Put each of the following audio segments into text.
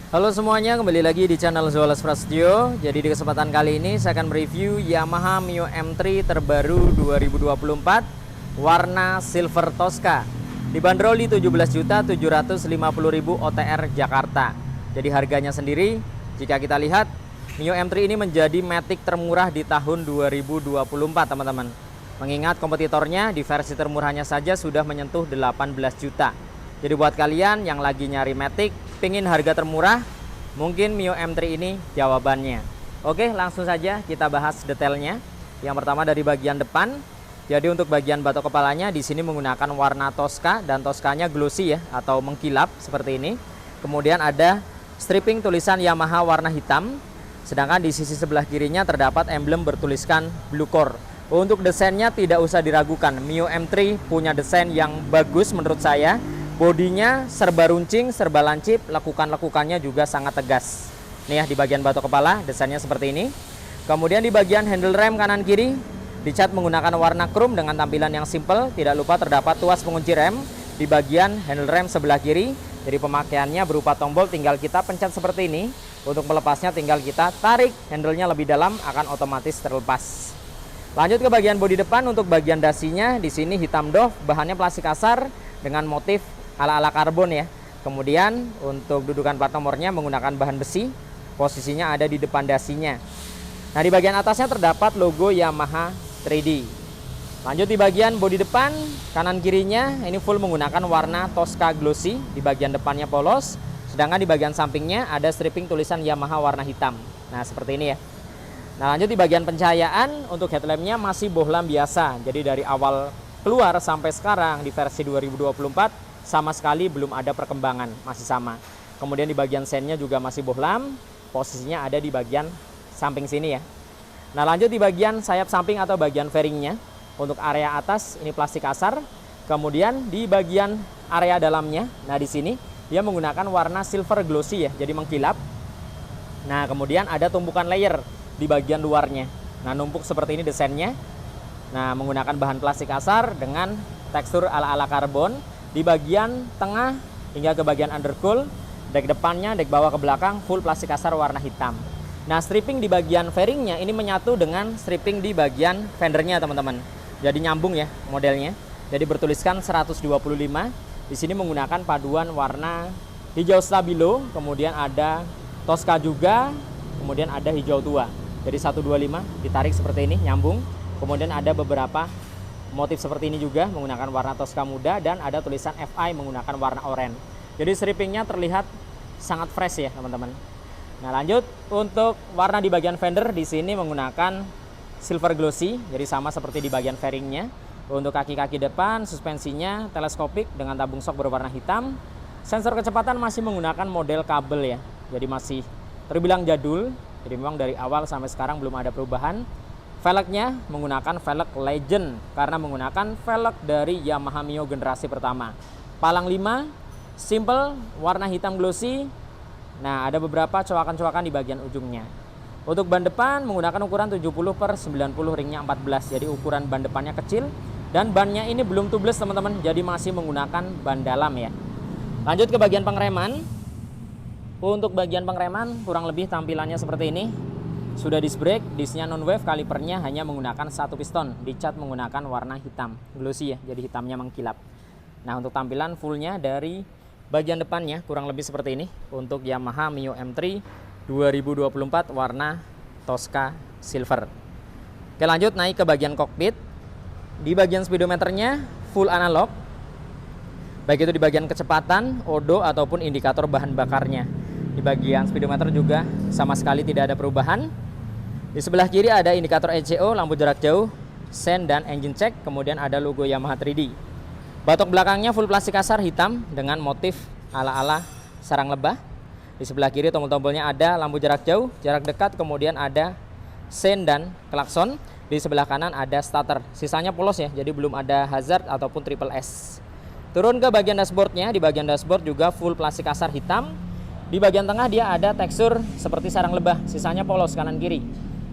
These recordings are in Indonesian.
Halo semuanya, kembali lagi di channel Zoales Prasetyo. Jadi di kesempatan kali ini saya akan mereview Yamaha Mio M3 terbaru 2024 warna Silver Tosca. Dibanderol di 17.750.000 OTR Jakarta. Jadi harganya sendiri, jika kita lihat Mio M3 ini menjadi matic termurah di tahun 2024 teman-teman. Mengingat kompetitornya di versi termurahnya saja sudah menyentuh 18 juta. Jadi buat kalian yang lagi nyari matic, pingin harga termurah, mungkin Mio M3 ini jawabannya. Oke, langsung saja kita bahas detailnya. Yang pertama dari bagian depan. Jadi untuk bagian batok kepalanya di sini menggunakan warna Tosca dan Toscanya glossy ya, atau mengkilap seperti ini. Kemudian ada stripping tulisan Yamaha warna hitam. Sedangkan di sisi sebelah kirinya terdapat emblem bertuliskan Blue Core. Untuk desainnya tidak usah diragukan, Mio M3 punya desain yang bagus menurut saya. Bodinya serba runcing, serba lancip, lekukan-lekukannya juga sangat tegas. Nih ya, di bagian batok kepala desainnya seperti ini. Kemudian di bagian handle rem kanan kiri dicat menggunakan warna chrome dengan tampilan yang simple. Tidak lupa terdapat tuas pengunci rem di bagian handle rem sebelah kiri. Jadi pemakaiannya berupa tombol, tinggal kita pencet seperti ini. Untuk melepasnya tinggal kita tarik handle-nya lebih dalam, akan otomatis terlepas. Lanjut ke bagian bodi depan. Untuk bagian dasinya di sini hitam doff, bahannya plastik kasar dengan motif ala-ala karbon ya. Kemudian untuk dudukan plat nomornya menggunakan bahan besi. Posisinya ada di depan dasinya. Nah, di bagian atasnya terdapat logo Yamaha 3D. Lanjut di bagian bodi depan, kanan kirinya ini full menggunakan warna Tosca glossy. Di bagian depannya polos, sedangkan di bagian sampingnya ada stripping tulisan Yamaha warna hitam. Nah, seperti ini ya. Nah, lanjut di bagian pencahayaan. Untuk headlampnya masih bohlam biasa. Jadi dari awal keluar sampai sekarang di versi 2024 sama sekali belum ada perkembangan, masih sama. Kemudian di bagian sennya juga masih bohlam, posisinya ada di bagian samping sini ya. Nah, lanjut di bagian sayap samping atau bagian fairingnya. Untuk area atas ini plastik kasar. Kemudian di bagian area dalamnya, nah di sini dia menggunakan warna silver glossy ya, jadi mengkilap. Nah, kemudian ada tumpukan layer di bagian luarnya. Nah, numpuk seperti ini desainnya. Nah, menggunakan bahan plastik kasar dengan tekstur ala-ala karbon. Di bagian tengah hingga ke bagian undercool, dek depannya, dek bawah ke belakang full plastik kasar warna hitam. Nah, stripping di bagian fairingnya ini menyatu dengan stripping di bagian fendernya teman-teman. Jadi nyambung ya modelnya. Jadi bertuliskan 125. Di sini menggunakan paduan warna hijau stabilo, kemudian ada Tosca juga, kemudian ada hijau tua. Jadi 125 ditarik seperti ini, nyambung. Kemudian ada beberapa motif seperti ini juga menggunakan warna Tosca muda dan ada tulisan FI menggunakan warna oranye. Jadi strippingnya terlihat sangat fresh ya teman-teman. Nah, lanjut untuk warna di bagian fender di sini menggunakan silver glossy, jadi sama seperti di bagian fairingnya. Untuk kaki-kaki depan suspensinya teleskopik dengan tabung shock berwarna hitam. Sensor kecepatan masih menggunakan model kabel ya, jadi masih terbilang jadul. Jadi memang dari awal sampai sekarang belum ada perubahan. Velgnya menggunakan velg Legend karena menggunakan velg dari Yamaha Mio generasi pertama. Palang 5, simple, warna hitam glossy. Nah, ada beberapa coakan-coakan di bagian ujungnya. Untuk ban depan menggunakan ukuran 70/90, ringnya 14. Jadi ukuran ban depannya kecil dan bannya ini belum tubeless teman-teman. Jadi masih menggunakan ban dalam ya. Lanjut ke bagian pengereman. Untuk bagian pengereman kurang lebih tampilannya seperti ini. Sudah disc brake, discnya non-wave, kalipernya hanya menggunakan satu piston, dicat menggunakan warna hitam, glossy ya, jadi hitamnya mengkilap. Nah, untuk tampilan fullnya dari bagian depannya kurang lebih seperti ini. Untuk Yamaha Mio M3 2024 warna Tosca Silver. Oke, lanjut naik ke bagian kokpit. Di bagian speedometernya full analog. Baik itu di bagian kecepatan, odo ataupun indikator bahan bakarnya. Di bagian speedometer juga sama sekali tidak ada perubahan. Di sebelah kiri ada indikator ECO, lampu jarak jauh, sen dan engine check, kemudian ada logo Yamaha 3D. Batok belakangnya full plastik kasar hitam dengan motif ala-ala sarang lebah. Di sebelah kiri tombol-tombolnya ada lampu jarak jauh, jarak dekat, kemudian ada sen dan klakson. Di sebelah kanan ada starter. Sisanya polos ya, jadi belum ada hazard ataupun triple S. Turun ke bagian dashboardnya, di bagian dashboard juga full plastik kasar hitam. Di bagian tengah dia ada tekstur seperti sarang lebah, sisanya polos kanan kiri.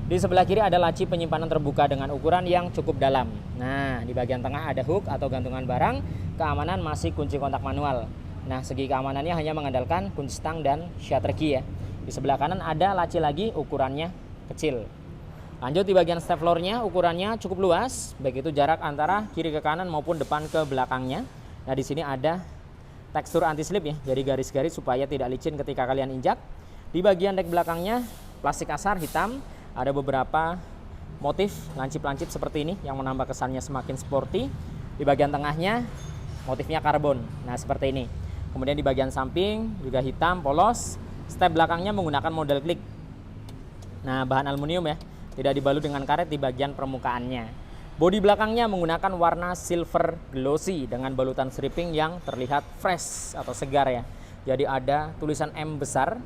Di sebelah kiri ada laci penyimpanan terbuka dengan ukuran yang cukup dalam. Nah, di bagian tengah ada hook atau gantungan barang. Keamanan masih kunci kontak manual. Nah, segi keamanannya hanya mengandalkan kunci stang dan shutter key ya. Di sebelah kanan ada laci lagi, ukurannya kecil. Lanjut di bagian step floornya, ukurannya cukup luas, baik itu jarak antara kiri ke kanan maupun depan ke belakangnya. Nah, di sini ada tekstur anti slip ya, jadi garis-garis supaya tidak licin ketika kalian injak. Di bagian dek belakangnya plastik kasar hitam, ada beberapa motif lancip-lancip seperti ini yang menambah kesannya semakin sporty. Di bagian tengahnya motifnya karbon, nah seperti ini. Kemudian di bagian samping juga hitam polos. Step belakangnya menggunakan model klik. Nah, bahan aluminium ya, tidak dibalut dengan karet di bagian permukaannya. Bodi belakangnya menggunakan warna silver glossy dengan balutan stripping yang terlihat fresh atau segar ya. Jadi ada tulisan M besar,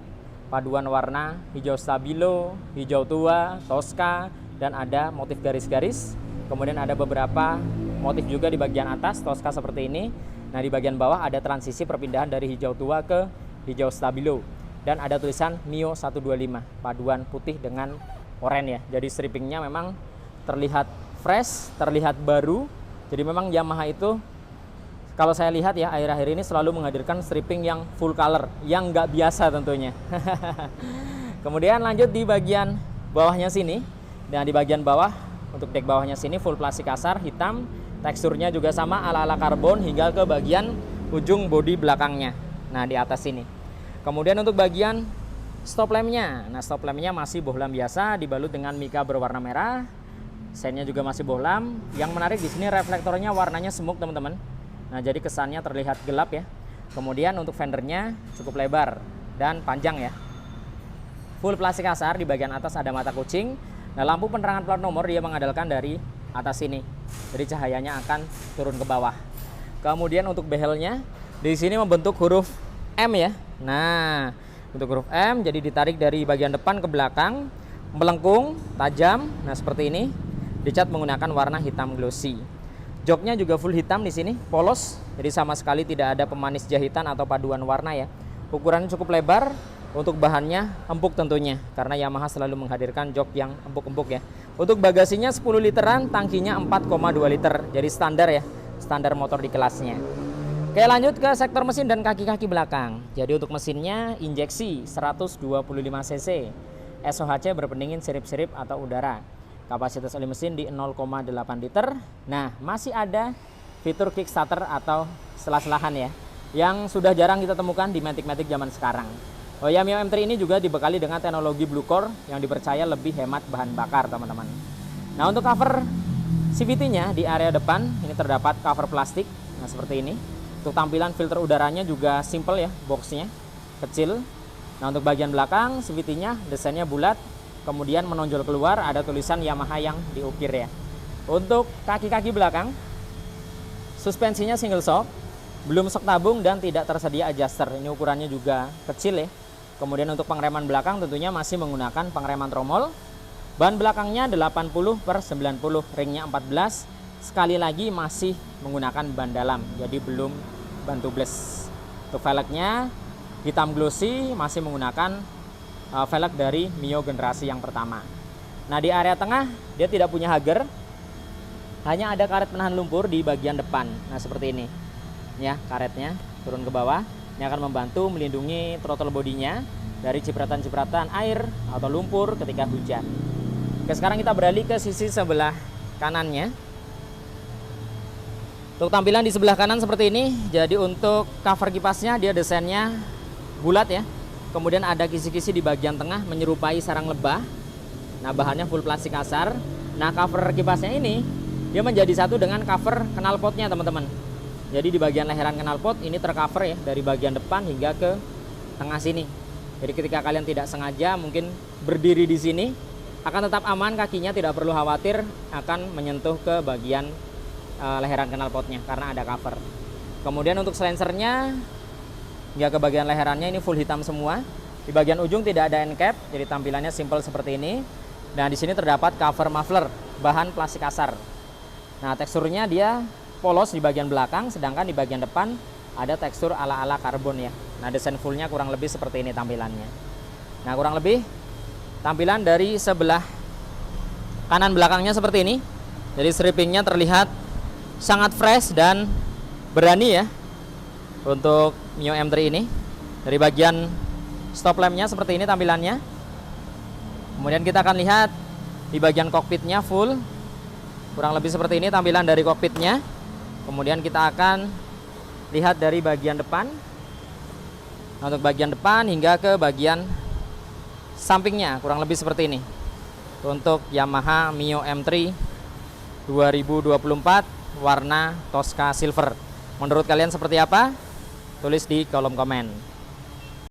paduan warna hijau stabilo, hijau tua, Tosca, dan ada motif garis-garis. Kemudian ada beberapa motif juga di bagian atas Tosca seperti ini. Nah, di bagian bawah ada transisi perpindahan dari hijau tua ke hijau stabilo. Dan ada tulisan Mio 125, paduan putih dengan oranye ya. Jadi strippingnya memang terlihat fresh, terlihat baru. Jadi memang Yamaha itu kalau saya lihat ya akhir-akhir ini selalu menghadirkan stripping yang full color, yang nggak biasa tentunya. Kemudian lanjut di bagian bawahnya sini. Dan di bagian bawah untuk dek bawahnya sini full plastik kasar hitam, teksturnya juga sama ala-ala karbon hingga ke bagian ujung bodi belakangnya. Nah, di atas sini. Kemudian untuk bagian stop lampnya, nah stop lampnya masih bohlam biasa dibalut dengan mika berwarna merah. Sennya juga masih bohlam. Yang menarik di sini reflektornya warnanya smoke teman-teman. Nah, jadi kesannya terlihat gelap ya. Kemudian untuk fendernya cukup lebar dan panjang ya. Full plastik kasar, di bagian atas ada mata kucing. Nah, lampu penerangan plat nomor dia mengandalkan dari atas sini. Jadi cahayanya akan turun ke bawah. Kemudian untuk behelnya di sini membentuk huruf M ya. Nah, untuk huruf M jadi ditarik dari bagian depan ke belakang, melengkung, tajam. Nah, seperti ini. Dicat menggunakan warna hitam glossy. Joknya juga full hitam di sini, polos. Jadi sama sekali tidak ada pemanis jahitan atau paduan warna ya. Ukurannya cukup lebar. Untuk bahannya empuk tentunya, karena Yamaha selalu menghadirkan jok yang empuk-empuk ya. Untuk bagasinya 10 literan, tangkinya 4,2 liter. Jadi standar ya, standar motor di kelasnya. Oke, lanjut ke sektor mesin dan kaki-kaki belakang. Jadi untuk mesinnya injeksi 125 cc, SOHC berpendingin sirip-sirip atau udara. Kapasitas oli mesin di 0,8 liter. Nah, masih ada fitur kickstarter atau selah-selahan ya, yang sudah jarang kita temukan di Matic-Matic zaman sekarang. Oh ya, Mio M3 ini juga dibekali dengan teknologi Blue Core yang dipercaya lebih hemat bahan bakar teman-teman. Nah, untuk cover CVT-nya di area depan ini terdapat cover plastik. Nah, seperti ini. Untuk tampilan filter udaranya juga simple ya, boxnya kecil. Nah, untuk bagian belakang CVT-nya desainnya bulat, kemudian menonjol keluar ada tulisan Yamaha yang diukir ya. Untuk kaki-kaki belakang suspensinya single shock, belum shock tabung dan tidak tersedia adjuster. Ini ukurannya juga kecil ya. Kemudian untuk pengereman belakang tentunya masih menggunakan pengereman tromol. Ban belakangnya 80/90, ringnya 14. Sekali lagi masih menggunakan ban dalam, jadi belum ban tubeless. Untuk velgnya hitam glossy, masih menggunakan velg dari Mio generasi yang pertama. Nah, di area tengah dia tidak punya hager, hanya ada karet penahan lumpur di bagian depan. Nah, seperti ini ya, karetnya turun ke bawah. Ini akan membantu melindungi throttle bodinya dari cipratan-cipratan air atau lumpur ketika hujan. Oke, sekarang kita beralih ke sisi sebelah kanannya. Untuk tampilan di sebelah kanan seperti ini. Jadi untuk cover kipasnya dia desainnya bulat ya. Kemudian ada kisi-kisi di bagian tengah menyerupai sarang lebah. Nah, bahannya full plastik kasar. Nah, cover kipasnya ini dia menjadi satu dengan cover knalpotnya teman-teman. Jadi di bagian leheran knalpot ini tercover ya dari bagian depan hingga ke tengah sini. Jadi ketika kalian tidak sengaja mungkin berdiri di sini, akan tetap aman, kakinya tidak perlu khawatir akan menyentuh ke bagian leheran knalpotnya karena ada cover. Kemudian untuk silencernya hingga ke bagian leherannya ini full hitam semua. Di bagian ujung tidak ada end cap, jadi tampilannya simple seperti ini. Dan di sini terdapat cover muffler bahan plastik kasar. Nah, teksturnya dia polos di bagian belakang, sedangkan di bagian depan ada tekstur ala-ala karbon ya. Nah, desain fullnya kurang lebih seperti ini tampilannya. Nah, kurang lebih tampilan dari sebelah kanan belakangnya seperti ini. Jadi strippingnya terlihat sangat fresh dan berani ya. untuk Mio M3 ini. Dari bagian stop lampnya seperti ini tampilannya. Kemudian kita akan lihat di bagian kokpitnya full, kurang lebih seperti ini tampilan dari kokpitnya. Kemudian kita akan lihat dari bagian depan. Nah, untuk bagian depan hingga ke bagian sampingnya kurang lebih seperti ini untuk Yamaha Mio M3 2024 warna Tosca Silver. Menurut kalian seperti apa? Tulis di kolom komen.